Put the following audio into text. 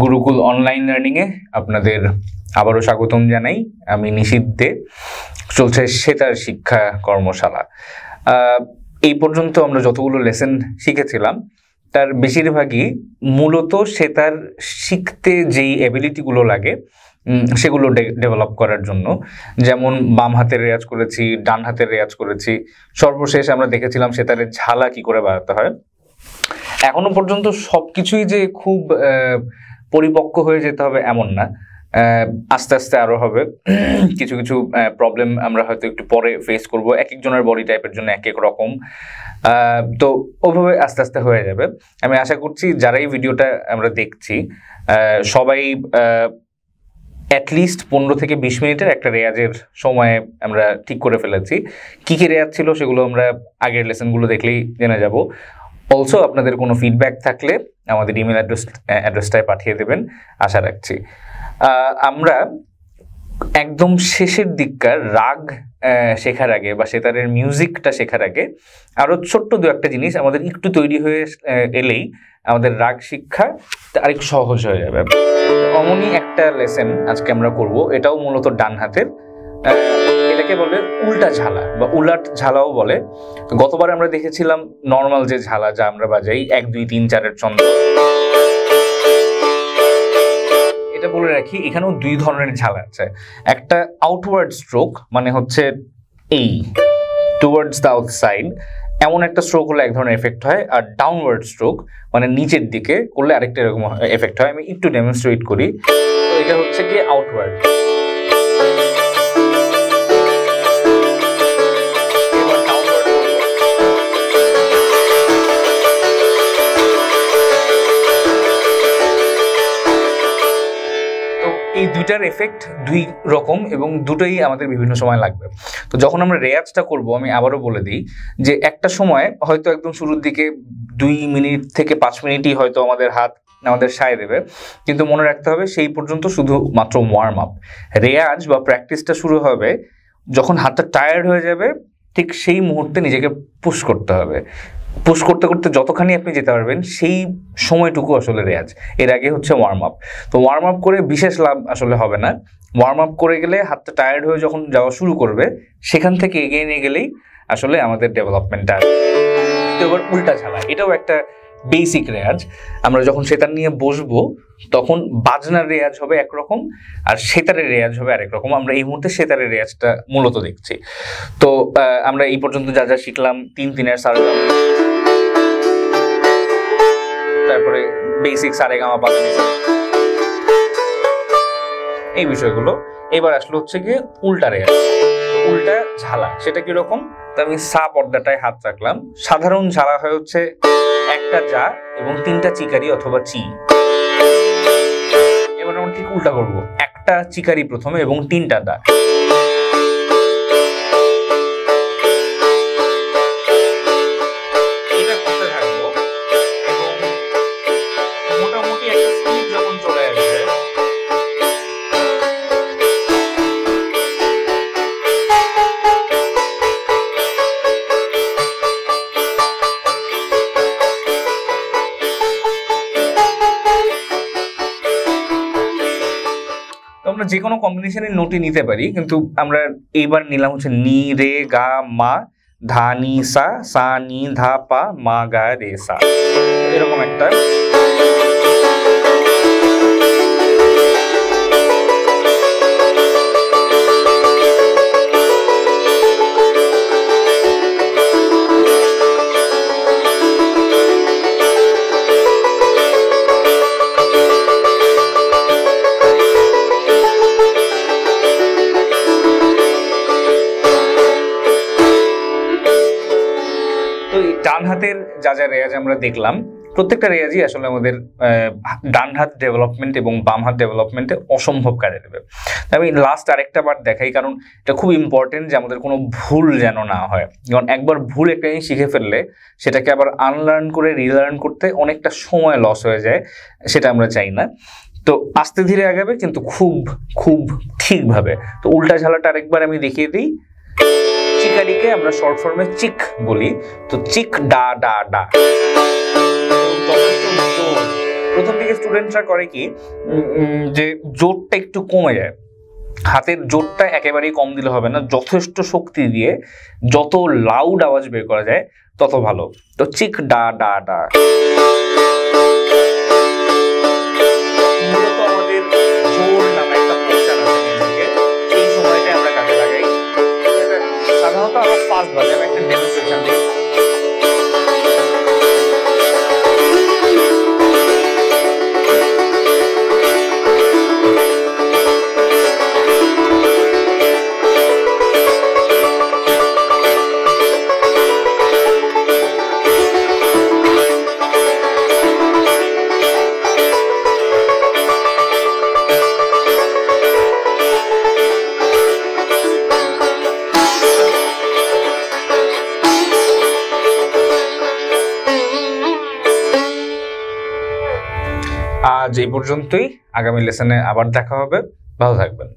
Gurukul online learning এ আপনাদের আবারও স্বাগতম জানাই। আমি নিশিত দে। চলছে সেতার শিক্ষা কর্মশালা। এই পর্যন্ত আমরা যতগুলো লেসন শিখেছিলাম তার বেশিরভাগই মূলত সেতার শিখতে যেই এবিলিটিগুলো লাগে সেগুলো ডেভেলপ করার জন্য। যেমন বাম হাতের রেয়াজ করেছি, ডান হাতের রেয়াজ করেছি, সর্বশেষ আমরা দেখেছিলাম সেতারের ঝালা কি করে বাজাতে হয়। এখনো পর্যন্ত সবকিছুই যে খুব পরিপক্ক হয়ে যেতে হবে এমন না, আস্তে আস্তে আরো হবে। কিছু কিছু প্রবলেম আমরা হয়তো একটু পরে ফেস করব, এক একজনের বডি টাইপের জন্য এক এক রকম, তো ওভাবে আস্তে আস্তে হয়ে যাবে। আমি আশা করছি যারা এই ভিডিওটা আমরা দেখছি সবাই অ্যাটলিস্ট 15 থেকে 20 মিনিটের একটা রেয়াজের সময় আমরা ঠিক করে ফেলেছি। কি কি রেয়াজ ছিল সেগুলো আমরা আগের লেসনগুলো দেখলেই জেনে যাব। অলসো আপনাদের কোনো ফিডব্যাক থাকলে আমাদের ইমেল অ্যাড্রেসটায় পাঠিয়ে দেবেন, আশা রাখছি। আমরা একদম শেষের দিককার রাগ শেখার আগে বা সেতারের মিউজিকটা শেখার আগে আরও ছোট্ট দু একটা জিনিস আমাদের একটু তৈরি হয়ে এলেই আমাদের রাগ শিক্ষা আরেকটু সহজ হয়ে যাবে। অমনই একটা লেসন আজকে আমরা করব, এটাও মূলত ডান হাতের। এটাকে বলে উল্টা ঝালা বা উলাট ঝালাও বলে। গতবার আমরা দেখেছিলাম নর্মাল যে ঝালা যা আমরা বাজাই 1 2 3 4 ছন্দ। এটা বলে রাখি, এখানেও দুই ধরনের ঝালা আছে। একটা আউটওয়ার্ড স্ট্রোক, মানে হচ্ছে এই টুয়ার্ডস দ্য আউটসাইড, এমন একটা স্ট্রোক হলে এক ধরনের এফেক্ট হয়। আর ডাউনওয়ার্ড স্ট্রোক মানে নিচের দিকে করলে আরেকটা এরকম এফেক্ট হয়। আমি একটু ডেমনস্ট্রেট করি। তো এটা হচ্ছে কি আউটওয়ার্ড। এই দুইটার এফেক্ট দুই রকম এবং দুটোই আমাদের বিভিন্ন সময় লাগবে। তো যখন আমরা রেয়াজটা করব, আমি আবারও বলে দিই যে একটা সময় হয়তো একদম শুরুর দিকে 2 মিনিট থেকে 5 মিনিটই হয়তো আমাদের হাত আমাদের সায় দেবে, কিন্তু মনে রাখতে হবে সেই পর্যন্ত শুধুমাত্র ওয়ার্ম আপ। রেয়াজ বা প্র্যাকটিসটা শুরু হবে যখন হাতটা টায়ার্ড হয়ে যাবে, ঠিক সেই মুহূর্তে নিজেকে পুশ করতে হবে। পুশ করতে করতে যতখানি আপনি যেতে পারবেন সেই সময়টুকু আসলে রেয়াজ। এর আগে হচ্ছে ওয়ার্ম আপ। তো ওয়ার্ম আপ করে বিশেষ লাভ আসলে হবে না। ওয়ার্ম আপ করে গেলে হাতটা টায়ার্ড হয়ে যখন যাওয়া শুরু করবে, সেখান থেকে এগিয়ে নিয়ে গেলেই আসলে আমাদের ডেভেলপমেন্টটা। তো এবার উল্টা ঝালা, এটাও একটা বেসিক রেয়াজ। আমরা যখন সেতার নিয়ে বসবো তখন বাজনার রেয়াজ হবে একরকম আর সেতারের রেয়াজ হবে আরেক রকম। আমরা এই মুহূর্তে সেতারের রেয়াজটা মূলত দেখছি। তো আমরা এই পর্যন্ত যা যা শিখলাম, 3/3 সারেগাম, তারপরে বেসিক সারেগামা পাদানিসা, এই বিষয়গুলো। এবার আসলে হচ্ছে গিয়ে উল্টা রেয়াজ, উল্টা ঝালা। সেটা কিরকম? তো আমি সা পর্দাটায় হাত রাখলাম। সাধারণ ঝালা হয় হচ্ছে একটা যা এবং 3টা চিকারি অথবা চি। এবার আমরা ঠিক উল্টা করবো, একটা চিকারি প্রথমে এবং 3টা দা। এটা করতে থাকবো এবং মোটামুটি একটা স্পিড যখন চলে আসবে, আমরা যে কোনো কম্বিনেশনের নোটই নিতে পারি, কিন্তু আমরা এইবার নিলাম হচ্ছে নি রে গা মা ধা নি সা, সা নি ধা পা মা গা রে সা, এরকম একটা। ডান হাতের যা যা রেয়াজ আমরা দেখলাম, প্রত্যেকটা রেয়াজই আসলে আমাদের ডান হাত ডেভেলপমেন্ট এবং বাম হাত ডেভেলপমেন্টে অসম্ভব কাজে দেবে। আমি লাস্ট আরেকটা বার দেখাই, কারণ এটা খুব ইম্পর্টেন্ট যে আমাদের কোনো ভুল যেন না হয়। কারণ একবার ভুল একটা জিনিস শিখে ফেললে সেটাকে আবার আনলার্ন করে রিলার্ন করতে অনেকটা সময় লস হয়ে যায়, সেটা আমরা চাই না। তো আস্তে ধীরে আগাবে, কিন্তু খুব খুব ঠিকভাবে। তো উল্টা ঝালাটা আরেকবার আমি দেখিয়ে দিই। চিকারিকে আমরা শর্ট ফর্মে চিক বলি। তো চিক ডা ডা ডা, যথেষ্ট জোর প্রথম দিকে স্টুডেন্টরা করে কি যে জোরটা একটু কমে যায়, হাতের জোরটা একেবারেই কম দিলে হবে না, যথেষ্ট শক্তি দিয়ে যত লাউড আওয়াজ বের করা যায় তত ভালো। তো চিক ডা ডা ডা মূলত আমাদের জোর নামে একটা পোর্শন আছে মিউজিকে, এই সময়টা আমরা কাজে লাগাই। সাধারণত আরো ফাস্ট বাজে, আমি একটা ডেমনস্ট্রেশন দিই। আজ এই পর্যন্তই, আগামী লেসনে আবার দেখা হবে, ভালো থাকবেন।